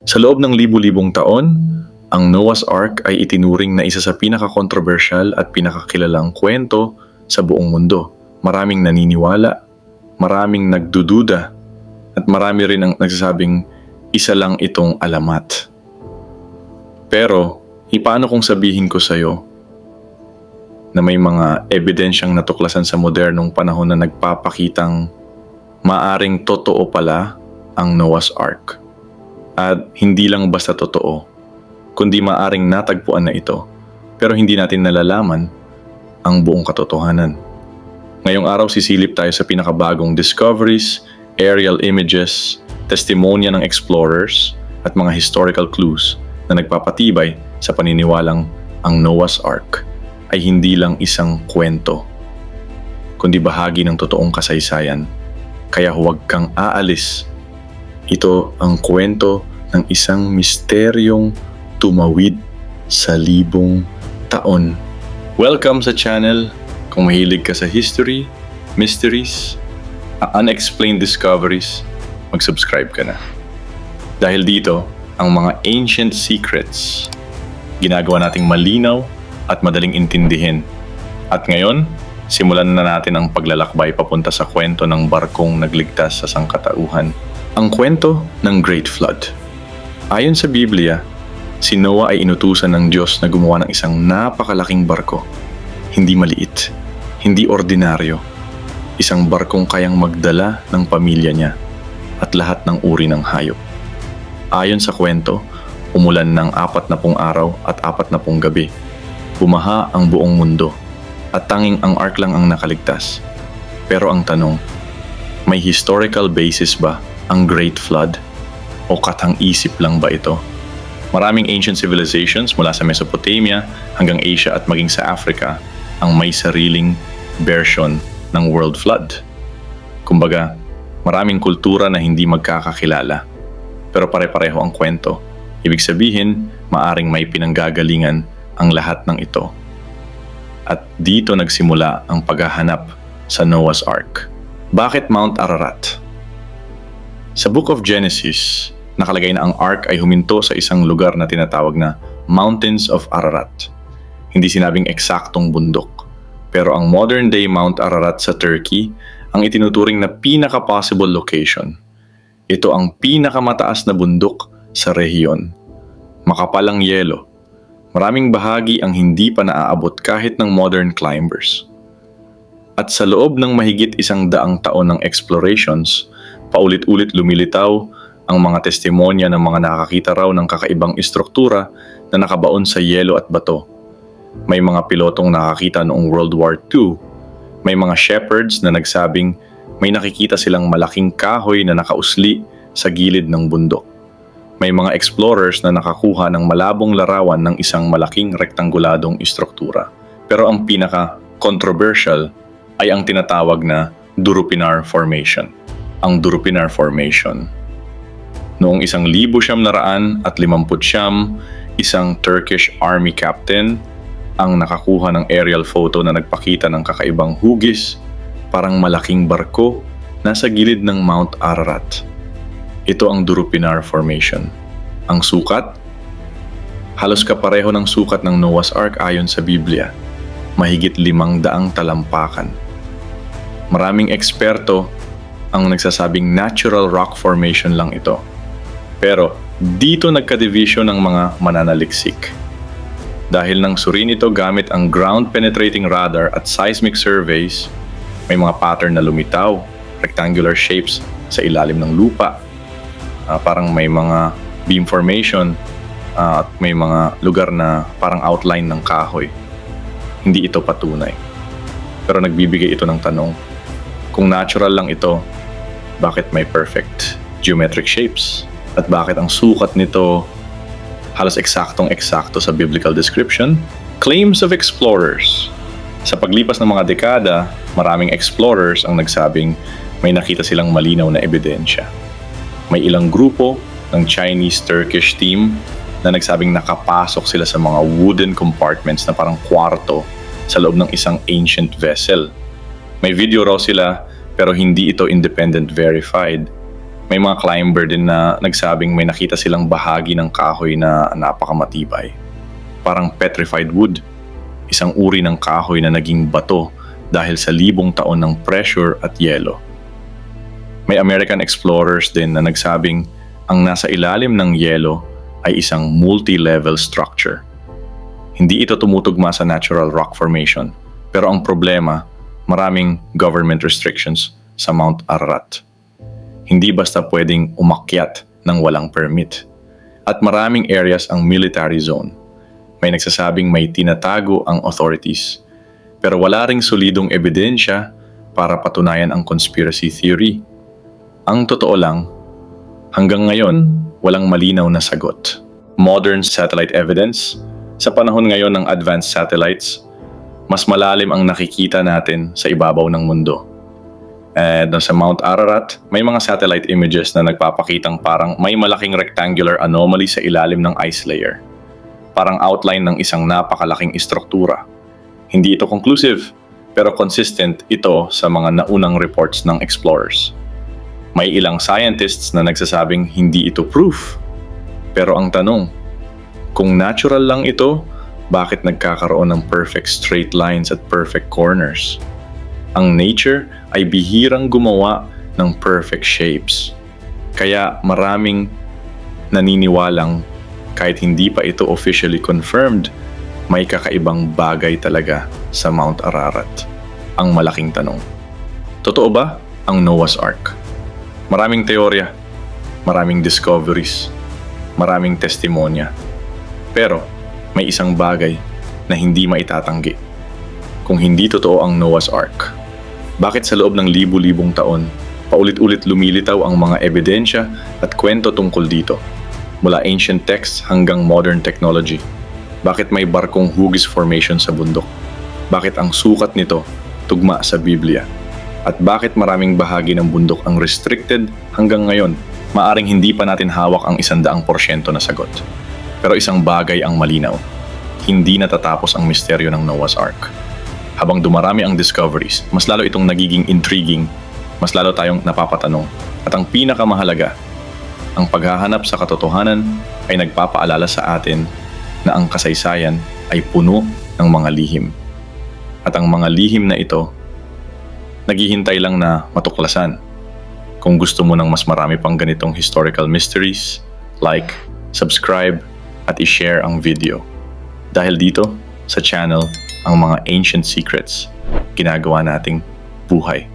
Sa loob ng libu-libong taon, ang Noah's Ark ay itinuring na isa sa pinaka-controversial at pinakakilalang kwento sa buong mundo. Maraming naniniwala, maraming nagdududa, at marami rin ang nagsasabing isa lang itong alamat. Pero, paano kung sabihin ko sa'yo na may mga ebidensyang natuklasan sa modernong panahon na nagpapakitang maaring totoo pala ang Noah's Ark? At hindi lang basta totoo, kundi maaring natagpuan na ito, pero hindi natin nalalaman ang buong katotohanan. Ngayong araw sisilip tayo sa pinakabagong discoveries, aerial images, testimonya ng explorers, at mga historical clues na nagpapatibay sa paniniwalang ang Noah's Ark ay hindi lang isang kwento, kundi bahagi ng totoong kasaysayan. Kaya huwag kang aalis. Ito ang kwento ng isang misteryong tumawid sa libong taon. Welcome sa channel. Kung mahilig ka sa history, mysteries, unexplained discoveries, mag-subscribe ka na. Dahil dito, ang mga ancient secrets, ginagawa nating malinaw at madaling intindihin. At ngayon, simulan na natin ang paglalakbay papunta sa kwento ng barkong nagligtas sa sangkatauhan. Ang kwento ng Great Flood. Ayon sa Biblia, si Noah ay inutusan ng Diyos na gumawa ng isang napakalaking barko. Hindi maliit, hindi ordinaryo. Isang barkong kayang magdala ng pamilya niya at lahat ng uri ng hayop. Ayon sa kwento, umulan ng 40 araw at 40 gabi. Bumaha ang buong mundo at tanging ang ark lang ang nakaligtas. Pero ang tanong, may historical basis ba ang Great Flood? O katang-isip lang ba ito? Maraming ancient civilizations mula sa Mesopotamia hanggang Asia at maging sa Africa ang may sariling version ng World Flood. Kumbaga, maraming kultura na hindi magkakakilala. Pero pare-pareho ang kwento. Ibig sabihin, maaring may pinanggagalingan ang lahat ng ito. At dito nagsimula ang paghahanap sa Noah's Ark. Bakit Mount Ararat? Sa Book of Genesis, nakalagay na ang Ark ay huminto sa isang lugar na tinatawag na Mountains of Ararat. Hindi sinabing eksaktong bundok, pero ang modern-day Mount Ararat sa Turkey ang itinuturing na pinaka-possible location. Ito ang pinakamataas na bundok sa rehiyon. Makapal ang yelo. Maraming bahagi ang hindi pa naaabot kahit ng modern climbers. At sa loob ng mahigit 100 taon ng explorations, paulit-ulit lumilitaw ang mga testimonya ng mga nakakita raw ng kakaibang istruktura na nakabaon sa yelo at bato. May mga pilotong nakakita noong World War II. May mga shepherds na nagsabing may nakikita silang malaking kahoy na nakausli sa gilid ng bundok. May mga explorers na nakakuha ng malabong larawan ng isang malaking rektanguladong istruktura. Pero ang pinaka-controversial ay ang tinatawag na Durupinar Formation. Ang Durupinar Formation. Noong 1959, isang Turkish army captain ang nakakuha ng aerial photo na nagpakita ng kakaibang hugis, parang malaking barko nasa gilid ng Mount Ararat. Ito ang Durupinar Formation. Ang sukat? Halos kapareho ng sukat ng Noah's Ark ayon sa Biblia. Mahigit 500 talampakan. Maraming eksperto ang nagsasabing natural rock formation lang ito. Pero dito nagka-division ng mga mananaliksik. Dahil nang suriin ito gamit ang ground-penetrating radar at seismic surveys, may mga pattern na lumitaw, rectangular shapes sa ilalim ng lupa. Parang may mga beam formation at may mga lugar na parang outline ng kahoy. Hindi ito patunay. Pero nagbibigay ito ng tanong, kung natural lang ito, bakit may perfect geometric shapes? At bakit ang sukat nito halos eksaktong-eksakto sa biblical description? Claims of explorers. Sa paglipas ng mga dekada, maraming explorers ang nagsabing may nakita silang malinaw na ebidensya. May ilang grupo ng Chinese-Turkish team na nagsabing nakapasok sila sa mga wooden compartments na parang kwarto sa loob ng isang ancient vessel. May video raw sila pero hindi ito independent verified. May mga climber din na nagsabing may nakita silang bahagi ng kahoy na napakamatibay. Parang petrified wood, isang uri ng kahoy na naging bato dahil sa libong taon ng pressure at yelo. May American explorers din na nagsabing ang nasa ilalim ng yelo ay isang multi-level structure. Hindi ito tumutugma sa natural rock formation, pero ang problema, maraming government restrictions sa Mount Ararat. Hindi basta pwedeng umakyat ng walang permit. At maraming areas ang military zone. May nagsasabing may tinatago ang authorities. Pero wala ring solidong ebidensya para patunayan ang conspiracy theory. Ang totoo lang, hanggang ngayon, walang malinaw na sagot. Modern satellite evidence, sa panahon ngayon ng advanced satellites, mas malalim ang nakikita natin sa ibabaw ng mundo. And sa Mount Ararat, may mga satellite images na nagpapakitang parang may malaking rectangular anomaly sa ilalim ng ice layer. Parang outline ng isang napakalaking istruktura. Hindi ito conclusive, pero consistent ito sa mga naunang reports ng explorers. May ilang scientists na nagsasabing hindi ito proof. Pero ang tanong, kung natural lang ito, bakit nagkakaroon ng perfect straight lines at perfect corners? Ang nature ay bihirang gumawa ng perfect shapes. Kaya maraming naniniwalang kahit hindi pa ito officially confirmed, may kakaibang bagay talaga sa Mount Ararat. Ang malaking tanong, totoo ba ang Noah's Ark? Maraming teorya, maraming discoveries, maraming testimonya. Pero may isang bagay na hindi maitatanggi. Kung hindi totoo ang Noah's Ark, bakit sa loob ng libu-libong taon, paulit-ulit lumilitaw ang mga ebidensya at kwento tungkol dito? Mula ancient texts hanggang modern technology. Bakit may barkong hugis formation sa bundok? Bakit ang sukat nito tugma sa Biblia? At bakit maraming bahagi ng bundok ang restricted hanggang ngayon? Maaring hindi pa natin hawak ang 100% na sagot. Pero isang bagay ang malinaw. Hindi natatapos ang misteryo ng Noah's Ark. Habang dumarami ang discoveries, mas lalo itong nagiging intriguing, mas lalo tayong napapatanong. At ang pinakamahalaga, ang paghahanap sa katotohanan ay nagpapaalala sa atin na ang kasaysayan ay puno ng mga lihim. At ang mga lihim na ito, naghihintay lang na matuklasan. Kung gusto mo ng mas marami pang ganitong historical mysteries, like, subscribe, at i-share ang video. Dahil dito, sa channel, ang mga ancient secrets, ginagawa nating buhay.